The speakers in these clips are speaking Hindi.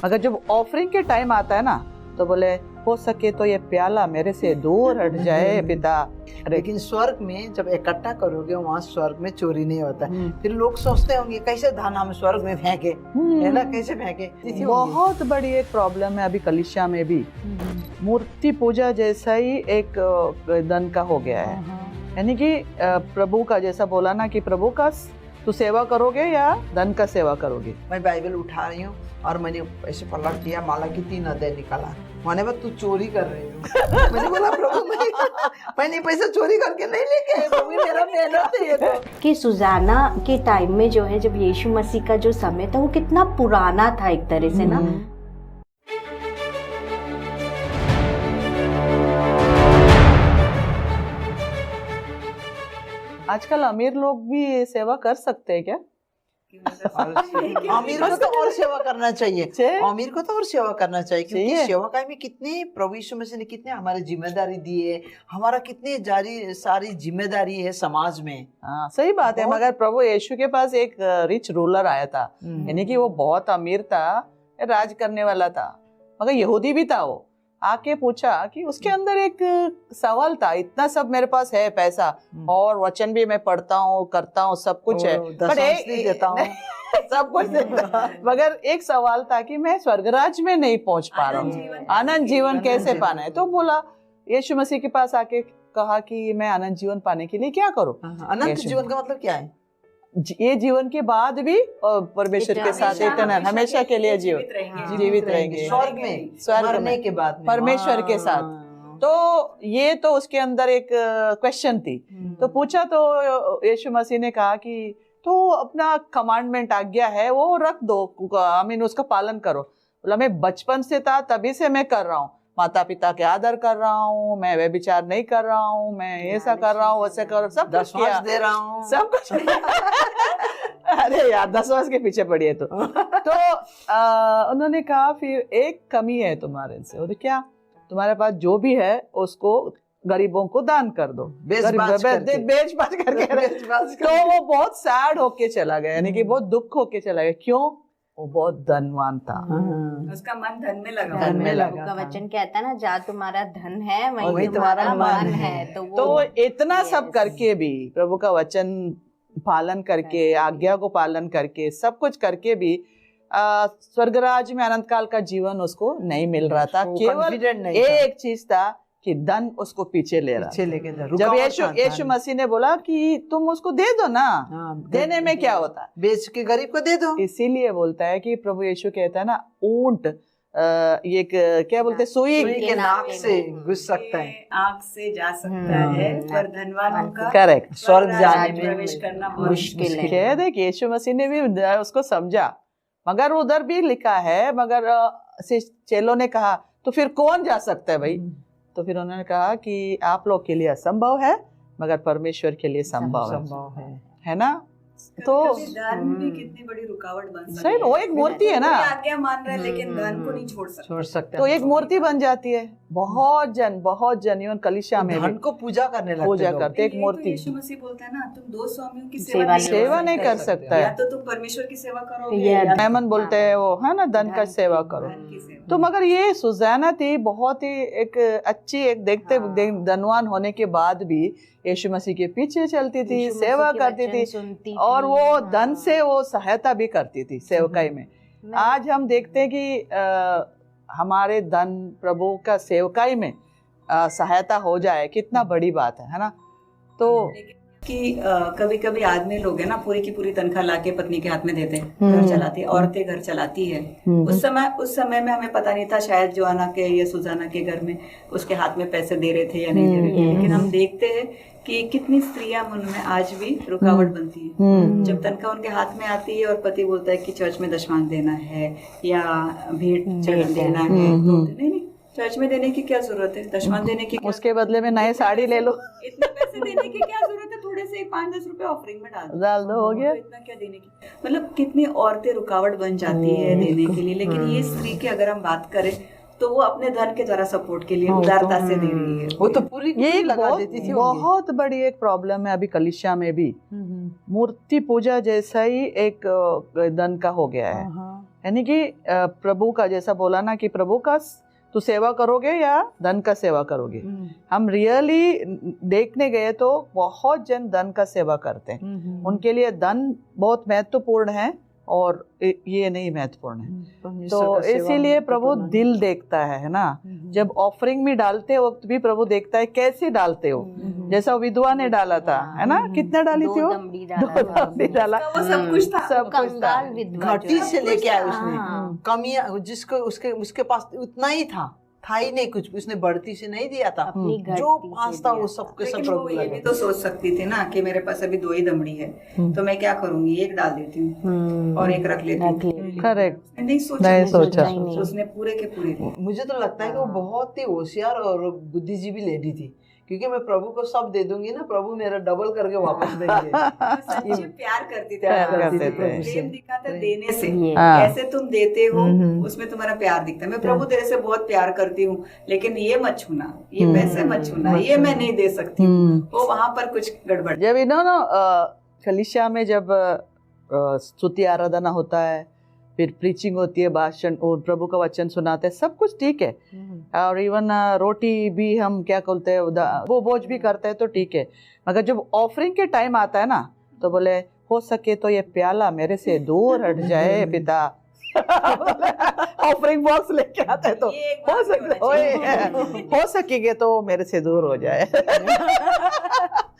मगर जब ऑफरिंग के टाइम आता है ना तो बोले हो सके तो ये प्याला मेरे से दूर हट जाए पिता। लेकिन स्वर्ग में जब इकट्ठा करोगे वहाँ स्वर्ग में चोरी नहीं होता। फिर लोग सोचते होंगे कैसे धन हम स्वर्ग में फेंके, है ना, कैसे फेंके। बहुत बड़ी एक प्रॉब्लम है अभी कलिसिया में भी। मूर्ति पूजा जैसा ही एक धन का हो गया है, यानी कि प्रभु का जैसा बोला ना कि प्रभु का तू सेवा करोगे या धन का सेवा करोगे। मैं बाइबल उठा रही हूँ और मैंने ऐसे पलट दिया, माला की 3 अध्याय निकाला, माने बस तू चोरी कर रही हो। मैंने बोला प्रभु मैंने पैसा चोरी करके नहीं लेके आया, वो भी मेरा मेहनत है ये तो। कि सुजाना के टाइम में जो है, जब यीशु मसीह का जो समय था वो कितना पुराना था एक तरह से ना। आजकल अमीर लोग भी सेवा कर सकते हैं क्या? अमीर को तो और सेवा करना चाहिए, अमीर को तो और सेवा करना चाहिए, क्योंकि सेवकाई में कितने प्रभु यीशु मसीह ने कितने हमारे जिम्मेदारी दी है, हमारा कितने सारी जिम्मेदारी है समाज में। हाँ सही बात है। मगर प्रभु यीशु के पास एक रिच रूलर आया था, यानी कि वो बहुत अमीर था, राज करने वाला था, मगर यहूदी भी था। वो आके पूछा कि उसके अंदर एक सवाल था, इतना सब मेरे पास है पैसा और वचन भी मैं पढ़ता हूँ करता हूँ सब कुछ है, पर देता हूँ सब कुछ देता, मगर एक सवाल था कि मैं स्वर्गराज में नहीं पहुंच पा रहा हूँ, आनंद जीवन कैसे पाना है। तो बोला यीशु मसीह के पास आके कहा कि मैं आनंद जीवन पाने के लिए क्या करूँ। अनंत जीवन का मतलब क्या है? ये जीवन के बाद भी परमेश्वर के साथ इटर्नल हमेशा के लिए जीवित रहेंगे स्वर्ग में के बाद परमेश्वर के साथ। तो ये तो उसके अंदर एक क्वेश्चन थी। तो पूछा तो यीशु मसीह ने कहा कि तो अपना कमांडमेंट आज्ञा है वो रख दो, उसका पालन करो। बोला मैं बचपन से था तभी से मैं कर रहा हूँ, माता पिता के आदर कर रहा हूँ, मैं व्यभिचार नहीं कर रहा हूँ, मैं ऐसा कर रहा हूँ वैसे कर, सब कुछ किया, दे रहा हूँ सब कुछ। अरे यार 10 वर्ष के पीछे पड़ी है तो उन्होंने कहा फिर एक कमी है तुम्हारे से, और क्या? तुम्हारे पास जो भी है उसको गरीबों को दान कर दो, बेच बाच करके। तो वो बहुत सैड होके चला गया, यानी कि बहुत दुख होके चला गया। क्यों? वो बहुत धनवान था, उसका मन धन में लगा। का वचन कहता है ना, जहाँ तुम्हारा धन है वही तुम्हारा मन है। तो इतना सब करके भी, प्रभु का वचन पालन करके, आज्ञा को पालन करके, सब कुछ करके भी स्वर्गराज में अनंत काल का जीवन उसको नहीं मिल रहा था। केवल एक चीज था कि धन उसको पीछे ले रहा। जब यीशु मसीह ने बोला कि तुम उसको दे दो ना, देने में क्या होता है, बेच के गरीब को दे दो। इसीलिए बोलता है कि प्रभु यीशु कहता है ना, ऊंट ये क्या बोलते हैं, सुई के नाक से घुस सकता है, आँख से जा सकता है, पर धनवानों का करेक्ट स्वर्ग जाने में प्रवेश करना मुश्किल है। देख यीशु मसीह ने भी उसको समझा, मगर उधर भी लिखा है, मगर चेलों ने कहा तो फिर कौन जा सकता है भाई? तो फिर उन्होंने कहा कि आप लोग के लिए असंभव है मगर परमेश्वर के लिए संभव है ना। तो धन भी कितनी बड़ी रुकावट बन सकती है। सही, वो एक मूर्ति है ना, आज्ञा मान रहे लेकिन धन को नहीं छोड़ सकते। तो एक मूर्ति बन जाती है। बहुत जन इवन कलिसिया में धन को पूजा करते एक मूर्ति। यीशु मसीह बोलता है ना, तुम 2 स्वामियों की सेवा नहीं कर सकता है, या तो तुम परमेश्वर की सेवा करोगे, मेमन बोलते हैं वो, है ना, धन का सेवा करो। तो मगर ये सुजाना थी, बहुत ही एक अच्छी, एक देखते धनवान होने के बाद भी यीशु मसीह के पीछे चलती थी, सेवा करती थी, और वो धन से वो सहायता भी करती थी सेवकाई में। आज हम देखते हैं कि हमारे धन प्रभु का सेवकाई में सहायता हो जाए, कितना बड़ी बात है ना। तो कि कभी कभी आदमी लोग है ना, पूरी की पूरी तनख्वाह लाके पत्नी के हाथ में देते हैं, घर चलाती है, औरतें घर चलाती है। उस समय में हमें पता नहीं था शायद जोआना के या सुजाना के घर में उसके हाथ में पैसे दे रहे थे या नहीं दे रहे थे, लेकिन हम देखते हैं कि कितनी स्त्रियां उनमें आज भी रुकावट बनती है। जब तनख्वाह उनके हाथ में आती है और पति बोलता है कि चर्च में दशमांश देना है या भेंट चढ़ा देना है, नहीं चर्च में देने की क्या जरूरत है, दशमांश देने की, उसके बदले में नए साड़ी ले लो, इतने पैसे देने की क्या जरूरत है, थोड़े से 5-10 रुपए ऑफरिंग में डाल दो, हो गया। इतना क्या देने की, मतलब कितनी औरतें रुकावट बन जाती है देने के लिए। लेकिन ये स्त्री की अगर हम बात करें तो वो अपने धन के द्वारा सपोर्ट के लिए उदारता से दे रही है। वो तो पूरी ये लगा देती थी। बहुत बड़ी एक प्रॉब्लम है अभी कलिसिया में भी। मूर्ति पूजा जैसा ही एक धन का हो गया है, यानी कि प्रभु का, जैसा बोला ना कि प्रभु का तू सेवा करोगे या धन का सेवा करोगे। हम रियली देखने गए तो बहुत जन धन का सेवा करते हैं, उनके लिए धन बहुत महत्वपूर्ण है और ये नहीं महत्वपूर्ण है। तो इसीलिए प्रभु दिल देखता है ना। जब ऑफरिंग में डालते वक्त भी प्रभु देखता है कैसे डालते हो। जैसा विधवा ने डाला था, है ना, कितना डाली थी वो? 2 दमड़ी डाला, वो सब कुछ था, सब कुछ था। कंगाल विधवा घटी से लेके आया उसने, हाँ। कमियां जिसको उसके पास उतना ही था ही नहीं, कुछ उसने बढ़ती से नहीं दिया था, अपनी जो घटी से पास था दिया वो था। सबके सब लेकिन वो प्रभु ये भी लगे। तो सोच सकती थी ना कि मेरे पास अभी 2 ही दमड़ी है, तो मैं क्या करूंगी, एक डाल देती हूँ और एक रख लेती हूँ। करेक्ट, नहीं सोचा, नहीं सोचा। उसने पूरे के पूरे दिए। मुझे तो लगता है कि वो बहुत ही होशियार और बुद्धिजीवी लेडी थी, क्योंकि मैं प्रभु को सब दे दूंगी ना, प्रभु मेरा डबल करके वापस देंगे। सच्चे प्यार करती थी, प्यार करते थे। प्रेम दिखाते देने से। हाँ। कैसे तुम देते हो उसमें तुम्हारा प्यार दिखता है। मैं प्रभु तेरे से बहुत प्यार करती हूँ, लेकिन ये मत छूना, ये वैसे मत छूना, ये मैं नहीं दे सकती हूँ। वो वहां पर कुछ गड़बड़। जब कलीसिया में जब स्तुति आराधना होता है, फिर प्रीचिंग होती है, भाषण और प्रभु का वचन सुनाते हैं, सब कुछ ठीक है। और इवन रोटी भी हम क्या बोलते हैं, वो बोझ भी करते हैं तो ठीक है। मगर जब ऑफरिंग के टाइम आता है ना, तो बोले हो सके तो ये प्याला मेरे से दूर हट जाए पिता। ऑफरिंग बॉक्स लेके आते हैं तो हो सकेगे तो मेरे से दूर हो जाए।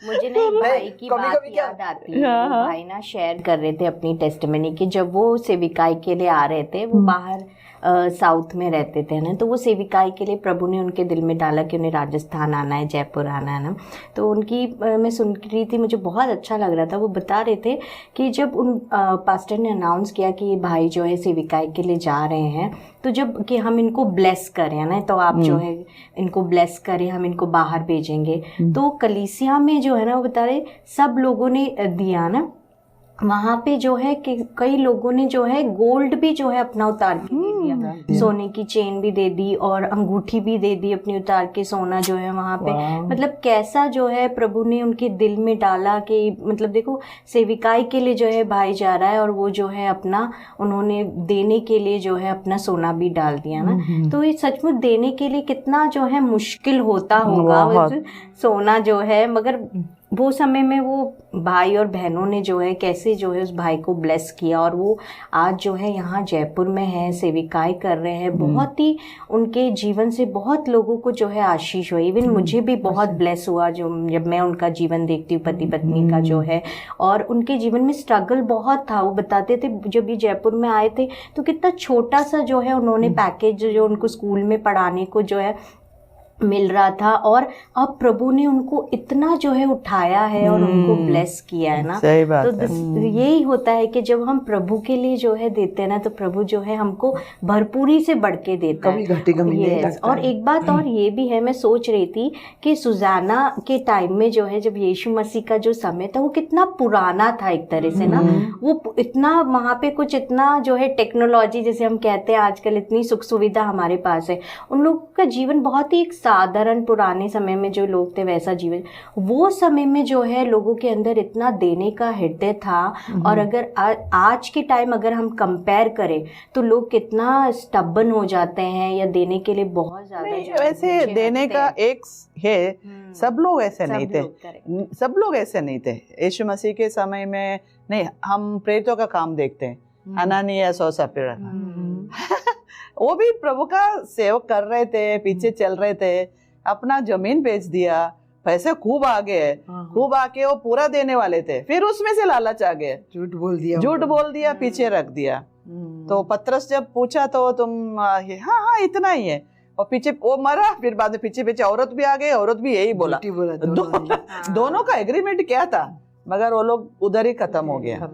मुझे ना एक भाई की बात याद आती है। वो भाई ना शेयर कर रहे थे अपनी टेस्टिमनी की, जब वो सेविकाई के लिए आ रहे थे, वो बाहर साउथ में रहते थे ना, तो वो सेविकाई के लिए प्रभु ने उनके दिल में डाला कि उन्हें राजस्थान आना है, जयपुर आना है ना। तो उनकी मैं सुन रही थी, मुझे बहुत अच्छा लग रहा था। वो बता रहे थे कि जब उन पास्टर ने अनाउंस किया कि ये भाई जो है सेविकाई के लिए जा रहे हैं, तो जब कि हम इनको ब्लेस करें ना, तो आप जो है इनको ब्लेस करें, हम इनको बाहर भेजेंगे। तो कलीसिया में जो है ना, वो बता रहे सब लोगों ने दिया ना, वहाँ पे जो है कि कई लोगों ने जो है गोल्ड भी जो है अपना उतार के दे दिया, सोने की चेन भी दे दी और अंगूठी भी दे दी अपनी उतार के, सोना जो है वहाँ पे। मतलब कैसा जो है प्रभु ने उनके दिल में डाला कि मतलब देखो सेविकाई के लिए जो है भाई जा रहा है और वो जो है अपना उन्होंने देने के लिए जो है अपना सोना भी डाल दिया ना। तो ये सचमुच देने के लिए कितना जो है मुश्किल होता होगा सोना जो है, मगर वो समय में वो भाई और बहनों ने जो है कैसे जो है उस भाई को ब्लेस किया, और वो आज जो है यहाँ जयपुर में है, सेविकाई कर रहे हैं। बहुत ही उनके जीवन से बहुत लोगों को जो है आशीष हुई। इवन मुझे भी बहुत ब्लेस हुआ जो जब मैं उनका जीवन देखती हूँ, पति पत्नी का जो है। और उनके जीवन में स्ट्रगल बहुत था। वो बताते थे जब ये जयपुर में आए थे तो कितना छोटा सा जो है उन्होंने पैकेज जो उनको स्कूल में पढ़ाने को जो है मिल रहा था, और अब प्रभु ने उनको इतना जो है उठाया है और उनको ब्लेस किया है ना। सही बात तो यही होता है कि जब हम प्रभु के लिए जो है देते हैं ना, तो प्रभु जो है हमको भरपूरी से बढ़ के देता है। घटी कमी नहीं लगता। और एक बात और ये भी है, मैं सोच रही थी कि सुजाना के टाइम में जो है जब यीशु मसीह का जो समय था वो कितना पुराना था एक तरह से ना। वो इतना वहाँ पे कुछ इतना जो है टेक्नोलॉजी जैसे हम कहते हैं आजकल, इतनी सुख सुविधा हमारे पास है। उन लोगों का जीवन बहुत ही साधारण, पुराने समय में जो लोग थे वैसा जीवन। वो समय में जो है लोगों के अंदर इतना देने का हृदय था। और अगर आज के टाइम अगर हम कंपेयर करें तो लोग कितना स्टबन हो जाते हैं या देने के लिए बहुत ज्यादा वैसे देने का एक है, सब लोग ऐसे नहीं थे, सब लोग ऐसे नहीं थे। यीशु मसीह के समय में नहीं, हम प्रेरितों का काम देखते हैं, अनानियास और सफीरा वो भी प्रभु का सेवक कर रहे थे, पीछे चल रहे थे, अपना जमीन बेच दिया, पैसे खूब आ गए, खूब आके वो पूरा देने वाले थे, फिर उसमें से लालच आ गए, झूठ बोल दिया, पीछे रख दिया। तो पतरस जब पूछा तो तुम हाँ इतना ही है, और पीछे वो मरा, फिर बाद में पीछे औरत भी आ गई, औरत भी यही बोला। दोनों का एग्रीमेंट क्या था, मगर वो लोग उधर ही खत्म हो गया।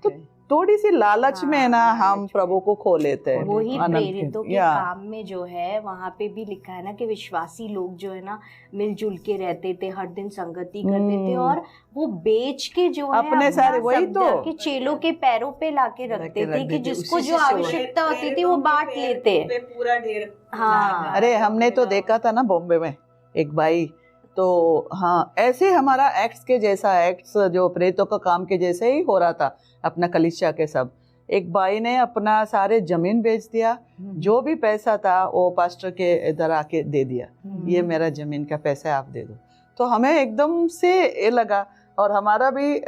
तो थोड़ी सी लालच में ना हम प्रभु को खो लेते हैं। वही प्रेरितों के काम में जो है वहाँ पे भी लिखा है ना कि विश्वासी लोग जो है ना मिलजुल के रहते थे, हर दिन संगति करते थे, और वो बेच के जो है अपने सारे वही तो कि चेलों के पैरों पे लाके रखते थे कि जिसको जो आवश्यकता होती थी वो बांट लेते। पूरा ढेर। हाँ, अरे हमने तो देखा था ना बॉम्बे में एक भाई, तो हाँ ऐसे हमारा एक्ट्स के जैसा, एक्ट्स जो प्रेरितों का काम के जैसे ही हो रहा था अपना कलीसिया के सब। एक भाई ने अपना सारे जमीन बेच दिया, जो भी पैसा था वो पास्टर के इधर आके दे दिया, ये मेरा जमीन का पैसा है, आप दे दो। तो हमें एकदम से ये लगा, और हमारा भी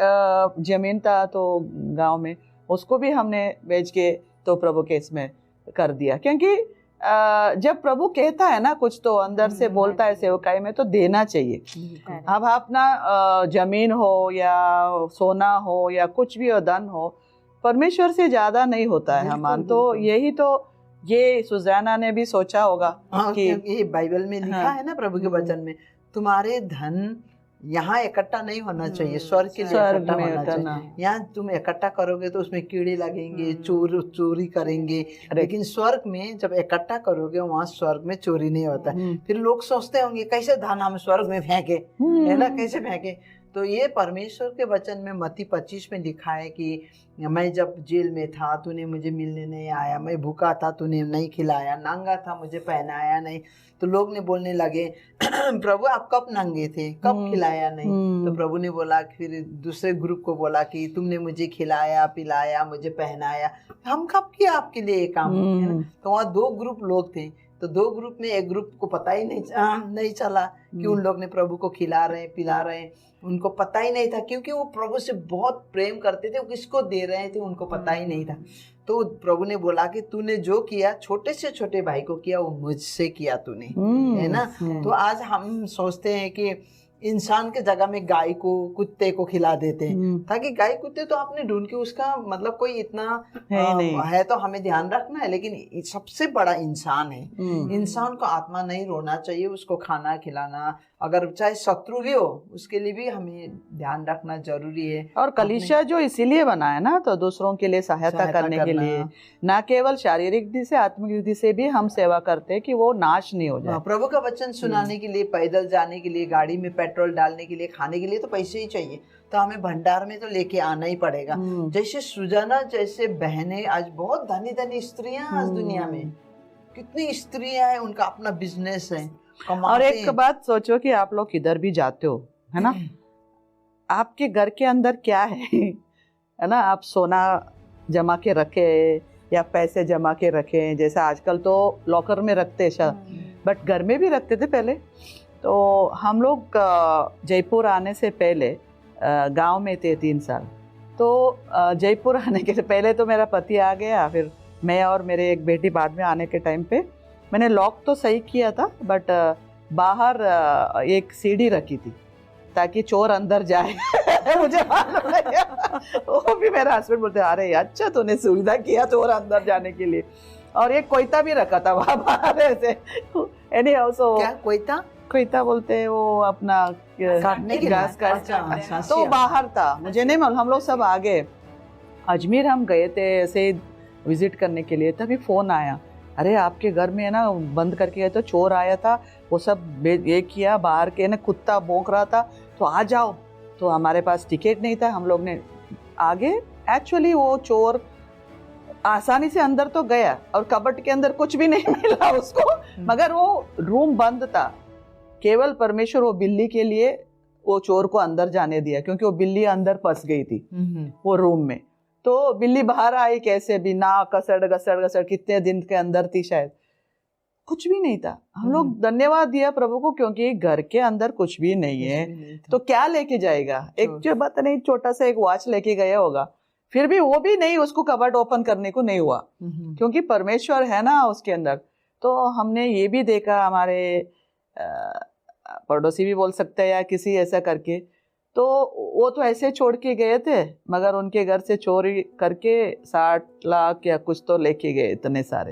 जमीन था तो गांव में, उसको भी हमने बेच के तो प्रभु के इसमें कर दिया, क्योंकि जब प्रभु कहता है ना कुछ तो अंदर से बोलता है सेवकाई में, तो देना चाहिए। अब अपना जमीन हो या सोना हो या कुछ भी हो, धन हो, परमेश्वर से ज्यादा नहीं होता है हमान। तो यही तो ये सुजाना ने भी सोचा होगा कि ये बाइबल में लिखा है ना प्रभु के वचन में, तुम्हारे धन यहाँ इकट्ठा नहीं होना चाहिए, स्वर्ग के लिए इकट्ठा होना चाहिए। यहाँ तुम इकट्ठा करोगे तो उसमें कीड़े लगेंगे, चोरी करेंगे, लेकिन स्वर्ग में जब इकट्ठा करोगे वहाँ स्वर्ग में चोरी नहीं होता। फिर लोग सोचते होंगे कैसे धन हम स्वर्ग में फेंके, है ना, कैसे फेंके। तो ये परमेश्वर के वचन में मत्ती 25 में लिखा है कि मैं जब जेल में था तूने मुझे मिलने नहीं आया, मैं भूखा था तूने नहीं खिलाया, नंगा था मुझे पहनाया नहीं। तो लोग ने बोलने लगे प्रभु आप कब नंगे थे, कब खिलाया नहीं। तो प्रभु ने बोला, फिर दूसरे ग्रुप को बोला कि तुमने मुझे खिलाया पिलाया मुझे पहनाया, हम कब किया आपके लिए ये काम, है ना। तो वहाँ 2 ग्रुप लोग थे, तो 2 ग्रुप में एक ग्रुप को पता ही नहीं चला कि उन लोग ने प्रभु को खिला रहे हैं पिला रहे हैं, उनको पता ही नहीं था, क्योंकि वो प्रभु से बहुत प्रेम करते थे, वो किसको दे रहे थे उनको पता ही नहीं था। तो प्रभु ने बोला कि तूने जो किया छोटे से छोटे भाई को किया, वो मुझसे किया तूने, है ना। तो आज हम सोचते हैं कि इंसान के जगह में गाय को कुत्ते को खिला देते हैं, ताकि गाय कुत्ते तो आपने ढूंढ के उसका मतलब कोई इतना है तो हमें ध्यान रखना है, लेकिन सबसे बड़ा इंसान है। इंसान को आत्मा नहीं रोना चाहिए, उसको खाना खिलाना, अगर चाहे शत्रु भी हो उसके लिए भी हमें ध्यान रखना जरूरी है। और कलीसिया जो इसीलिए बना है ना, तो दूसरों के लिए सहायता करने के लिए, ना केवल शारीरिक रीति से आत्मिक रीति से भी हम सेवा करते हैं कि वो नाश नहीं हो जाए। प्रभु का वचन सुनाने के लिए, पैदल जाने के लिए, गाड़ी में पेट्रोल डालने के लिए, खाने के लिए तो पैसे ही चाहिए, तो हमें भंडार में तो लेके आना ही पड़ेगा। जैसे सुजाना जैसे बहनें, आज बहुत धनी धनी स्त्रियां आज दुनिया में, कितनी स्त्रियां हैं, उनका अपना बिजनेस है। और एक बात सोचो कि आप लोग किधर भी जाते हो, है ना, आपके घर के अंदर क्या है ना, आप सोना जमा के रखे या पैसे जमा के रखे, जैसे आजकल तो लॉकर में रखते हैं, बट घर में भी रखते थे पहले। तो हम लोग जयपुर आने से पहले गांव में थे 3 साल, तो जयपुर आने के पहले तो मेरा पति आ गया, फिर मैं और मेरे एक बेटी बाद में आने के टाइम पे मैंने लॉक तो सही किया था, बट बाहर एक सीढ़ी रखी थी ताकि चोर अंदर जाए मुझे मालूम है। वो भी मेरा हस्बैंड बोलते अरे अच्छा तूने सुविधा किया चोर अंदर जाने के लिए। और एक कोयता भी रखा था वहाँ बाहर ऐसे। एनी हाउस क्या कोयता बोलते हैं, वो अपना घास का, तो बाहर था, मुझे नहीं मालूम। हम लोग सब आ गए, अजमेर हम गए थे ऐसे विजिट करने के लिए, तभी फोन आया, अरे आपके घर में है ना बंद करके गए तो चोर आया था, वो सब ये किया, बाहर के ना कुत्ता भौंक रहा था, तो आ जाओ। तो हमारे पास टिकट नहीं था, हम लोग ने आगे, एक्चुअली वो चोर आसानी से अंदर तो गया और कबट के अंदर कुछ भी नहीं मिला उसको, मगर वो रूम बंद था। केवल परमेश्वर वो बिल्ली के लिए वो चोर को अंदर जाने दिया, क्योंकि वो बिल्ली अंदर फंस गई थी वो रूम में। तो बिल्ली बाहर आई कैसे भी, ना कसड़ कितने दिन के अंदर थी, शायद कुछ भी नहीं था। हम लोग धन्यवाद दिया प्रभु को, क्योंकि घर के अंदर कुछ भी नहीं है तो क्या लेके जाएगा। एक जो बात नहीं, छोटा सा एक वॉच लेके गया होगा, फिर भी वो भी नहीं, उसको कबर्ड ओपन करने को नहीं हुआ, क्योंकि परमेश्वर है ना उसके अंदर। तो हमने ये भी देखा, हमारे पड़ोसी भी बोल सकते हैं या किसी ऐसा करके, तो वो तो ऐसे छोड़ के गए थे, मगर उनके घर से चोरी करके 60 लाख या कुछ तो लेके गए, इतने सारे।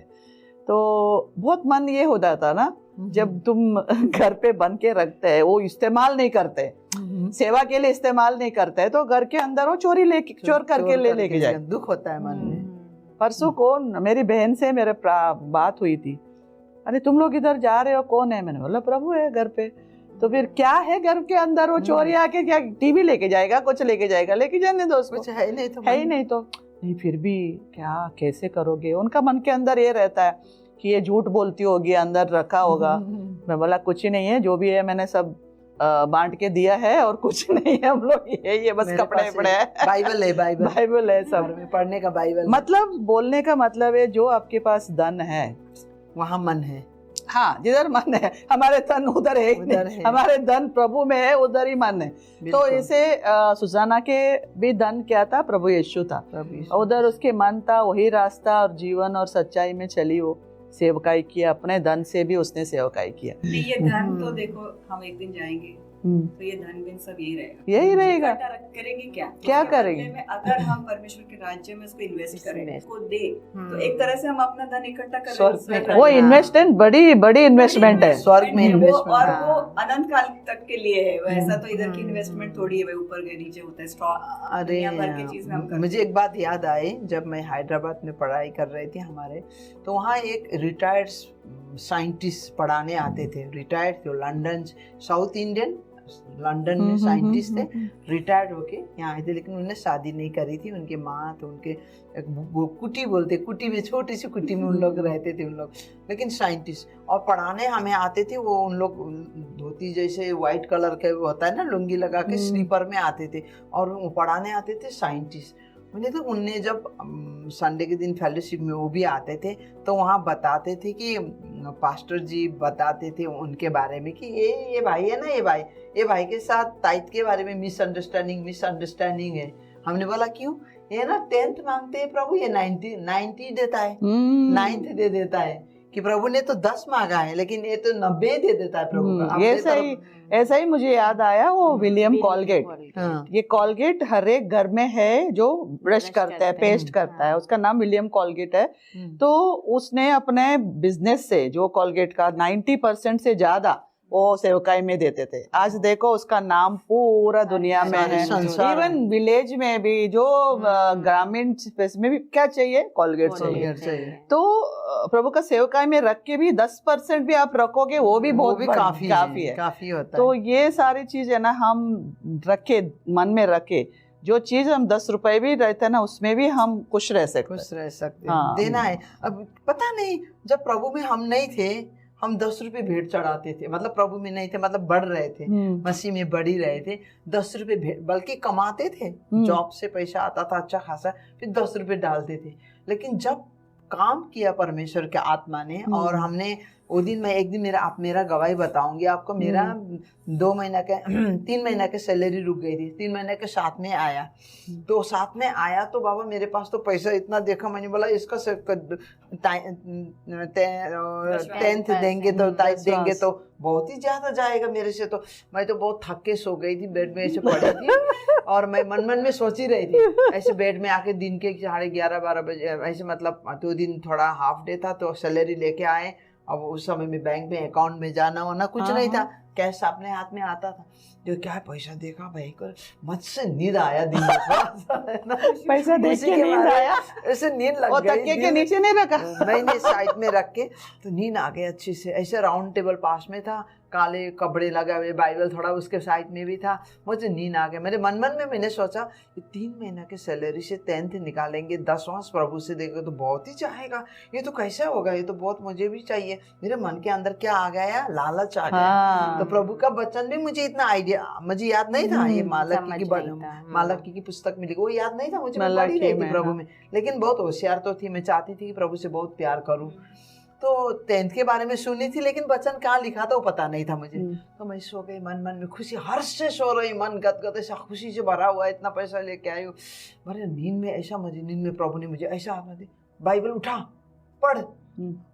तो बहुत मन ये हो जाता ना, जब तुम घर पे बन के रखते हैं, वो इस्तेमाल नहीं करते, सेवा के लिए इस्तेमाल नहीं करते, तो घर के अंदर वो चोर करके लेके जाए, दुख होता है मन में। परसों कौन मेरी बहन से मेरे बात हुई थी, अरे तुम लोग इधर जा रहे हो, कौन है? मैंने बोला प्रभु है घर पे। तो फिर क्या है घर के अंदर, वो चोरी आके क्या टीवी लेके जाएगा, कुछ लेके जाएगा, लेके जाने दो उसको, कुछ है ही नहीं तो नहीं, फिर भी क्या कैसे करोगे। उनका मन के अंदर ये रहता है कि ये झूठ बोलती होगी, अंदर रखा होगा। मैं बोला कुछ ही नहीं है, जो भी है मैंने सब बांट के दिया है और कुछ नहीं है, हम लोग ये बस मेरे कपड़े पास पड़े हैं। बाइबल है, बाइबल बाइबल है सब घर में पढ़ने का बाइबल है। मतलब बोलने का मतलब है जो आपके पास धन है वहाँ मन है। हाँ, जिधर मन है हमारे धन उधर है ही उधर नहीं। है। हमारे धन प्रभु में है, उधर ही मन है। तो बिल्कुल। इसे सुजाना के भी धन क्या था? प्रभु यीशु था। प्रभु यीशु। उधर उसके मन था, वही रास्ता और जीवन और सच्चाई में चली, वो सेवकाई किया, अपने धन से भी उसने सेवकाई किया। नहीं, ये धन तो देखो हम एक दिन जाएंगे तो ये धन बिन सब यही रहेगा। यही रहेगा। इकट्ठा करेंगे क्या? क्या उसके करेंगे? बदले में अगर हम परमेश्वर के राज्य में उसको इन्वेस्ट करें, Invest। उसको दे, तो एक तरह से हम अपना धन इकट्ठा कर स्वर्ग रहे हैं। में वो हाँ। इन्वेस्टमेंट बड़ी इन्वेस्टमेंट है। स्वर्ग में इन्वेस्टमेंट। और हाँ। वो अनंत काल तक के लिए है। वैसा तो इधर की इन्वेस्टमेंट थोड़ी है, वो ऊपर गए नीचे होता है। स्टॉक अरे दुनिया भर की चीज में हम करते मुझे एक बात याद आई, जब मैं हैदराबाद में पढ़ाई कर रही थी हमारे, तो वहाँ एक रिटायर्ड साइंटिस्ट पढ़ाने आते थे। रिटायर्ड थे, लंदन, साउथ इंडियन, लंदन में साइंटिस्ट थे, रिटायर्ड होके यहाँ आए थे। लेकिन उन्होंने शादी नहीं करी थी। उनके माँ तो उनके एक वो कुटी बोलते, कुटी में, छोटी सी कुटी में उन लोग रहते थे उन लोग, लेकिन साइंटिस्ट। और पढ़ाने हमें आते थे। वो उन लोग धोती जैसे वाइट कलर के होता है ना, लुंगी लगा के स्लीपर में आते थे और वो पढ़ाने आते थे साइंटिस्ट। मुझे तो उनने जब संडे के दिन फेलोशिप में वो भी आते थे, तो वहाँ बताते थे कि पास्टर जी बताते थे उनके बारे में कि ये भाई है ना, ये भाई के साथ ताइट के बारे में मिसअंडरस्टैंडिंग है। हमने बोला क्यों? ये ना 10th मांगते हैं प्रभु, ये 90 देता है, 9th दे देता है। कि प्रभु ने तो 10 मांगा है, लेकिन ये तो 90 दे देता है प्रभु का। ये अपने सही, तरफ- ऐसा ही मुझे याद आया वो विलियम कॉलगेट। हाँ। ये कॉलगेट हर एक घर में है जो ब्रश करता है, पेस्ट करता है। उसका नाम विलियम कॉलगेट है। तो उसने अपने बिजनेस से जो कॉलगेट का 90% से ज्यादा वो सेवकाई में देते थे। आज देखो उसका नाम पूरा दुनिया में है, संसार इवन विलेज में भी, जो ग्रामीण स्पेस में भी क्या चाहिए? कॉलगेट चाहिए। चाहिए। तो प्रभु का सेवकाई में रख के भी 10% भी आप रखोगे, वो भी बहुत काफी है। काफी होता तो है। ये सारी चीज है ना, हम रखे, मन में रखे, जो चीज हम 10 रुपए भी रहते हैं ना, उसमें भी हम खुश रह सकते खुश रह सकते हाँ। हैं। देना है। अब पता नहीं, जब प्रभु में हम नहीं थे, हम 10 रुपए भेंट चढ़ाते थे। मतलब प्रभु में नहीं थे, मतलब बढ़ रहे थे, मसीह में बढ़ ही रहे थे। 10 रुपए भेंट, बल्कि कमाते थे, जॉब से पैसा आता था अच्छा खासा, फिर 10 रुपए डालते थे। लेकिन जब काम किया परमेश्वर के आत्मा ने, और हमने वो दिन, मैं एक दिन मेरा गवाही बताऊंगी आपको। मेरा 2 महीना के 3 महीना के सैलरी रुक गई थी, 3 महीने के साथ में आया। तो साथ में आया तो बाबा मेरे पास तो पैसा इतना देखा, मैंने बोला इसका 10th देंगे तो टाइट देंगे तो बहुत ही ज्यादा जाएगा मेरे से। तो मैं तो बहुत थक के सो गई थी, बेड में ऐसे पड़ी थी और मैं मन में सोच ही रही थी ऐसे बेड में आके। दिन के 11:30-12 बजे ऐसे, मतलब 2 दिन थोड़ा हाफ डे था, तो सैलरी लेके आए। अब उस समय में बैंक में अकाउंट में जाना वाना कुछ नहीं था, कैश अपने हाथ में आता था। जो क्या है, पैसा देखा भाई को, मत से नींद आया दिन में। पैसा देख के नींद आया, ऐसे नींद लग और गई। तकिए के नीचे नहीं रखा, नहीं साइड में रख के, तो नींद आ गई अच्छी से। ऐसे राउंड टेबल पास में था, काले कपड़े लगा हुए, बाइबल थोड़ा उसके साइड में भी था। मुझे नींद आ गया। मेरे मन में मैंने सोचा कि 3 महीना के सैलरी से 10th निकालेंगे, 10वां प्रभु से देंगे तो बहुत ही चाहेगा। ये तो कैसे होगा, ये तो बहुत मुझे भी चाहिए। मेरे मन के अंदर क्या आ गया, लालच आ गया। तो प्रभु का वचन भी मुझे इतना आइडिया, मुझे याद नहीं था। ये मालकी की पुस्तक मिली, वो याद नहीं था मुझे, मैं पढ़ी रही थी प्रभु में। लेकिन बहुत होशियार तो थी, मैं चाहती थी कि प्रभु से बहुत प्यार करूं। तो 10th के बारे में सुनी थी, लेकिन वचन कहाँ लिखा था वो पता नहीं था मुझे। तो मैं सो गई, मन में खुशी, हर्ष से सो रही, मन गदगद ऐसा खुशी से भरा हुआ, इतना पैसा लेके आई हूँ। मेरे नींद में ऐसा, मुझे नींद में प्रभु ने मुझे ऐसा आत्मा दी, बाइबल उठा पढ़,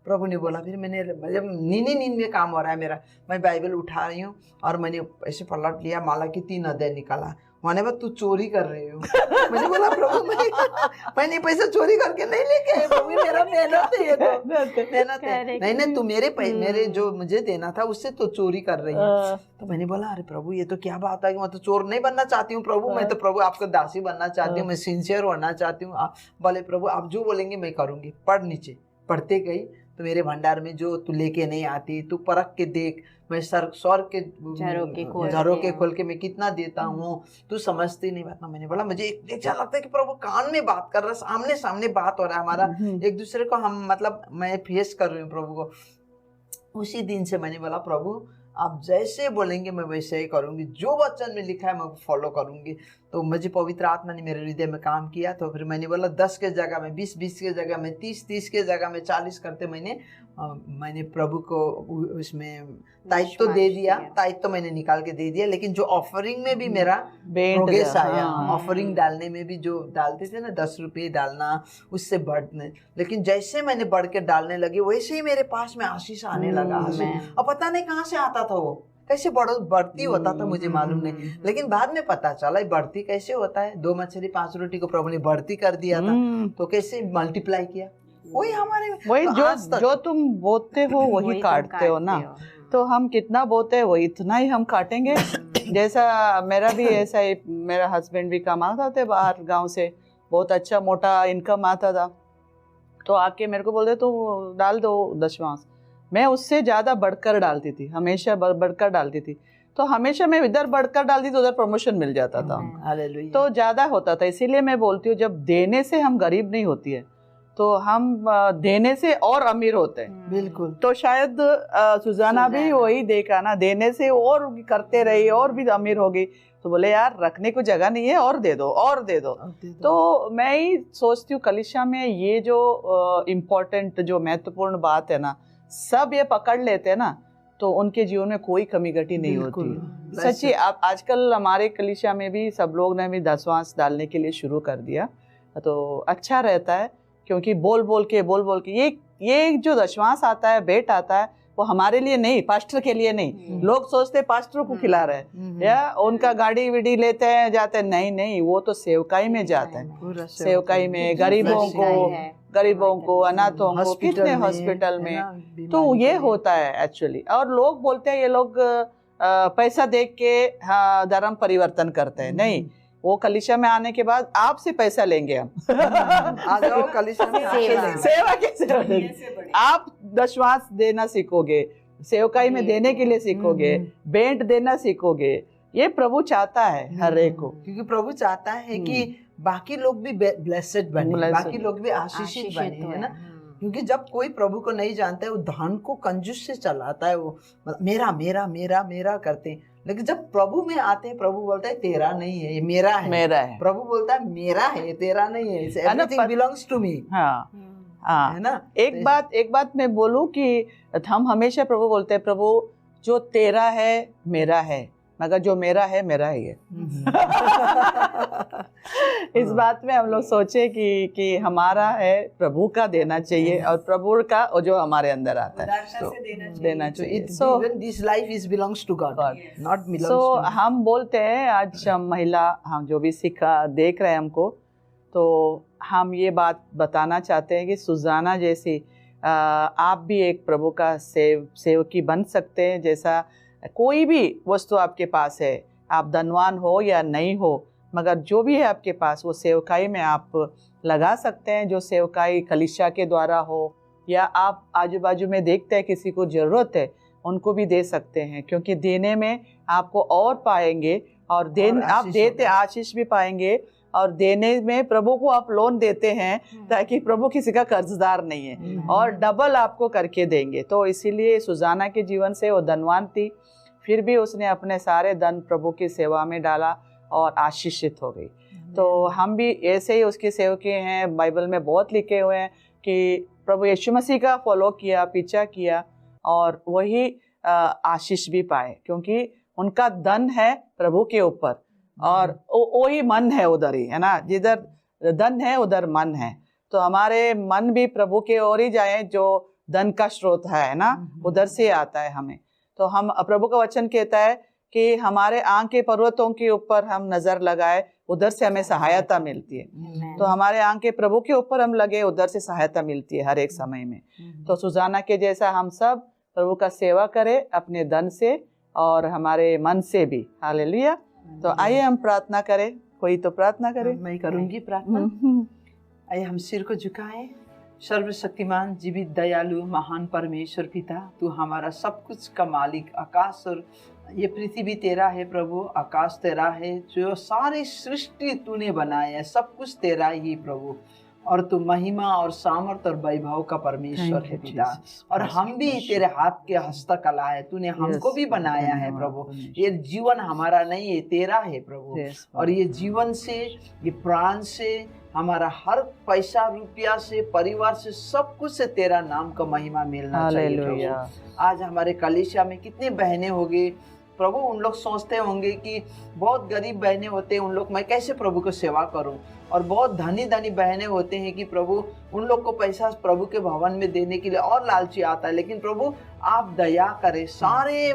प्रभु ने बोला। फिर मैंने, जब नींद में काम हो रहा है मेरा, मैं बाइबल उठा रही हूँ और मैंने ऐसे पलट लिया, माला की 3 अध्याय निकाला। मैंने बोला तू चोरी कर रही हो। मैंने बोला प्रभु मैंने पैसा चोरी करके नहीं लेके आया प्रभु, मेरा मेहनत है, ये तो मेहनत है। नहीं तू मेरे जो मुझे देना था उससे तो चोरी कर रही है। तो मैंने बोला अरे प्रभु ये तो क्या बात है कि मैं तो चोर नहीं बनना चाहती हूँ प्रभु, मैं तो प्रभु आपका दासी बनना चाहती हूँ, मैं सिंसियर होना चाहती हूँ। बोले प्रभु आप जो बोलेंगे मैं करूँगी। पढ़ नीचे, पढ़ते गई तो मेरे भंडार में जो तू लेके नहीं आती, तू परख के देख, मैं स्वर्ग के झरों के खोल के मैं कितना देता हूँ, तू समझती नहीं बात। मैंने बोला मुझे एक लगता है कि प्रभु कान में बात कर रहा है, सामने सामने बात हो रहा है हमारा, एक दूसरे को हम, मतलब मैं फेस कर रही हूँ प्रभु को। उसी दिन से मैंने बोला प्रभु आप जैसे बोलेंगे मैं वैसे ही करूँगी, जो वचन में लिखा है मैं फॉलो करूँगी। तो मुझे पवित्र आत्मा ने मेरे हृदय में काम किया, तो फिर मैंने बोला 10 के जगह में 20, 20 के जगह में 30, 30 के जगह में 40 करते मैंने प्रभु को उसमें दायित्व तो दे दिया, दायित्व तो मैंने निकाल के दे दिया। लेकिन जो ऑफरिंग में भी मेरा प्रोग्रेस आया, ऑफरिंग डालने में भी जो डालते थे ना 10 रुपये डालना, उससे बढ़ने, लेकिन जैसे मैंने बढ़ के डालने लगी वैसे ही मेरे पास में आशीष आने लगा। अब पता नहीं कहाँ से आता था, वो कैसे बढ़ती होता था मुझे मालूम नहीं, लेकिन बाद में पता चला बढ़ती कैसे होता है। 2 मछली 5 रोटी को प्रभु ने बढ़ती कर दिया था, तो कैसे मल्टीप्लाई किया, वही हमारे वही तो जो तुम बोते हो वही काटते हो ना। तो हम कितना बोते हैं वही इतना ही हम काटेंगे। जैसा मेरा भी ऐसा ही, मेरा हस्बैंड भी कमाता थे बाहर गांव से, बहुत अच्छा मोटा इनकम आता था, तो आके मेरे को बोलते तो डाल दो दशमांश। मैं उससे ज़्यादा बढ़कर डालती थी, हमेशा बढ़कर डालती थी। तो हमेशा मैं इधर बढ़कर डालती तो उधर प्रमोशन मिल जाता था, तो ज़्यादा होता था। इसीलिए मैं बोलती हूँ जब देने से हम गरीब नहीं होती है, तो हम देने से और अमीर होते हैं। बिल्कुल। तो शायद सुजाना भी वही देखा ना, देने से और करते रही और भी अमीर होगी। तो बोले यार रखने को जगह नहीं है, और दे दो और दे दो। तो मैं ही सोचती हूँ कलीसिया में ये जो इम्पोर्टेंट जो महत्वपूर्ण बात है ना, सब ये पकड़ लेते हैं ना, तो उनके जीवन में कोई कमी घटी नहीं होती। सच्ची आप आजकल हमारे कलीसिया में भी सब लोग ने भी दशमांश डालने के लिए शुरू कर दिया, तो अच्छा रहता है। क्योंकि बोल बोल के ये जो दशमांश आता है, भेंट आता है, वो हमारे लिए नहीं, पास्टर के लिए नहीं। लोग सोचते पास्टर को खिला रहे हैं या उनका गाड़ी विड़ी लेते हैं जाते हैं, नहीं, वो तो सेवकाई में जाते हैं। सेवकाई में गरीबों को अनाथों को, कितने हॉस्पिटल में, तो ये होता है एक्चुअली। और लोग बोलते हैं ये लोग पैसा देख के धर्म परिवर्तन करते हैं, नहीं, वो कलीसिया में आने के बाद आपसे पैसा लेंगे हम। आ जाओ कलीसिया में, सेवा कैसे, आप दशमांश देना सीखोगे, सेवकाई में देने के लिए सीखोगे, भेंट देना सीखोगे। ये प्रभु चाहता है हर एक को, क्योंकि प्रभु चाहता है कि बाकी लोग भी ब्लेसेड बने, बाकी लोग भी आशीषित बने, है ना। क्योंकि जब कोई प्रभु को नहीं जानता है, वो धन को कंजूस से चलाता है, वो मेरा मेरा मेरा मेरा करते हैं। लेकिन जब प्रभु में आते हैं, प्रभु बोलता है तेरा नहीं है, ये मेरा है। प्रभु बोलता है मेरा है, तेरा नहीं है, एवरीथिंग बिलोंग्स टू मी। हाँ, है ना। एक बात मैं बोलूं कि हम हमेशा प्रभु बोलते हैं, प्रभु जो तेरा है मेरा है, मगर जो मेरा है मेरा ही है। इस बात में हम लोग सोचे कि हमारा है, प्रभु का देना चाहिए, और प्रभु का और जो हमारे अंदर आता है तो देना चाहिए। So this life is belongs to God, not belongs to me. हम बोलते हैं आज महिला, हम जो भी देख रहे हैं हमको, तो हम ये बात बताना चाहते हैं कि सुजाना जैसी आप भी एक प्रभु का सेवकी बन सकते हैं। जैसा कोई भी वस्तु आपके पास है, आप धनवान हो या नहीं हो, मगर जो भी है आपके पास, वो सेवकाई में आप लगा सकते हैं। जो सेवकाई कलीसिया के द्वारा हो, या आप आजू बाजू में देखते हैं किसी को ज़रूरत है, उनको भी दे सकते हैं। क्योंकि देने में आपको और पाएंगे, और आप देते आशीष भी पाएंगे, और देने में प्रभु को आप लोन देते हैं, ताकि प्रभु किसी का कर्जदार नहीं है, और डबल आपको करके देंगे। तो इसीलिए सुजाना के जीवन से वो धनवान थी, फिर भी उसने अपने सारे धन प्रभु की सेवा में डाला और आशीषित हो गई। तो हम भी ऐसे ही उसके सेवके हैं। बाइबल में बहुत लिखे हुए हैं कि प्रभु यीशु मसीह का फॉलो किया, पीछा किया, और वही आशीष भी पाए, क्योंकि उनका धन है प्रभु के ऊपर, और वही मन है उधर ही, है ना। जिधर धन है उधर मन है। तो हमारे मन भी प्रभु के ओर ही जाए, जो धन का स्रोत है ना, उधर से आता है हमें। तो हम, प्रभु का वचन कहता है कि हमारे आँख के पर्वतों के ऊपर हम नजर लगाए, उधर से हमें सहायता मिलती है। तो हमारे आँख के प्रभु के ऊपर हम लगे, उधर से सहायता मिलती है हर एक समय में। तो सुजाना के जैसा हम सब प्रभु का सेवा करें, अपने धन से और हमारे मन से भी। हालेलुया। तो आइए हम प्रार्थना करें। कोई तो प्रार्थना करे। मैं करूंगी प्रार्थना। आइए हम सिर को झुकाएं। सर्वशक्तिमान, जीवित, दयालु, महान परमेश्वर पिता, तू हमारा सब कुछ का मालिक, आकाश और ये पृथ्वी तेरा है प्रभु, आकाश तेरा है, जो सारी सृष्टि तूने बनाया है, सब कुछ तेरा ही प्रभु। और तू महिमा और सामर्थ और वैभव का परमेश्वर Thank है you, पिता। Jesus. और हम भी तेरे हाथ के हस्तकला है, तूने हमको भी बनाया है प्रभु। ये जीवन हमारा नहीं है, तेरा है प्रभु। Yes, और ये जीवन से, ये प्राण से, हमारा हर पैसा रुपया से, परिवार से, सब कुछ से तेरा नाम का महिमा मिलना चाहिए हालेलुया। प्रभु। आज हमारे कलीसिया में कितने बहनें होंगे प्रभु, उन लोग सोचते होंगे कि बहुत गरीब बहनें होते हैं, उन लोग मैं कैसे प्रभु को सेवा करूं। और बहुत धनी धनी बहनें होते हैं कि प्रभु उन लोग को पैसा प्रभु के भवन में देने के लिए और लालची आता है। लेकिन प्रभु आप दया करें, सारे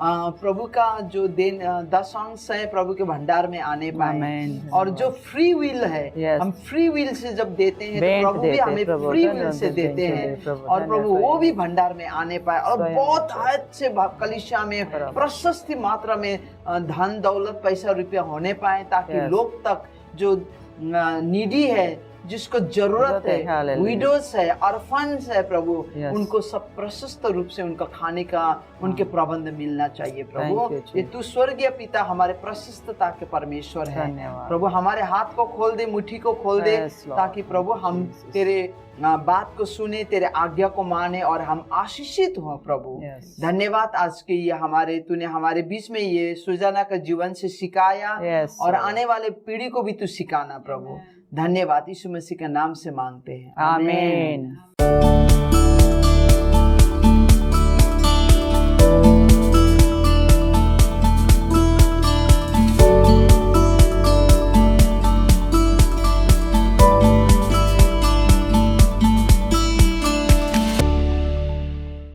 प्रभु का जो दशांश है प्रभु के भंडार में आने पाए। और जो फ्री विल है, हम फ्री विल से जब देते हैं तो प्रभु भी हमें फ्री विल से देते हैं। और प्रभु वो भी भंडार में आने पाए और बहुत हद से कलीसिया में प्रशस्ति मात्रा में धन दौलत पैसा रुपया होने पाए, ताकि लोग तक जो नीडी है, जिसको जरूरत है, विडोज है, ऑर्फन्स है प्रभु, उनको सब प्रशस्त रूप से उनका खाने का उनके प्रबंध मिलना चाहिए प्रभु। ये तू स्वर्गीय पिता हमारे प्रशस्तता के परमेश्वर है प्रभु। हमारे हाथ को खोल दे, मुट्ठी को खोल दे, ताकि प्रभु हम तेरे बात को सुने, तेरे आज्ञा को माने और हम आशीषित हो प्रभु। धन्यवाद आज के ये तूने हमारे बीच में ये सुजाना का जीवन से सिखाया और आने वाले पीढ़ी को भी तू सिखाना प्रभु। धन्यवाद, यीशु मसीह के नाम से मांगते हैं, आमीन।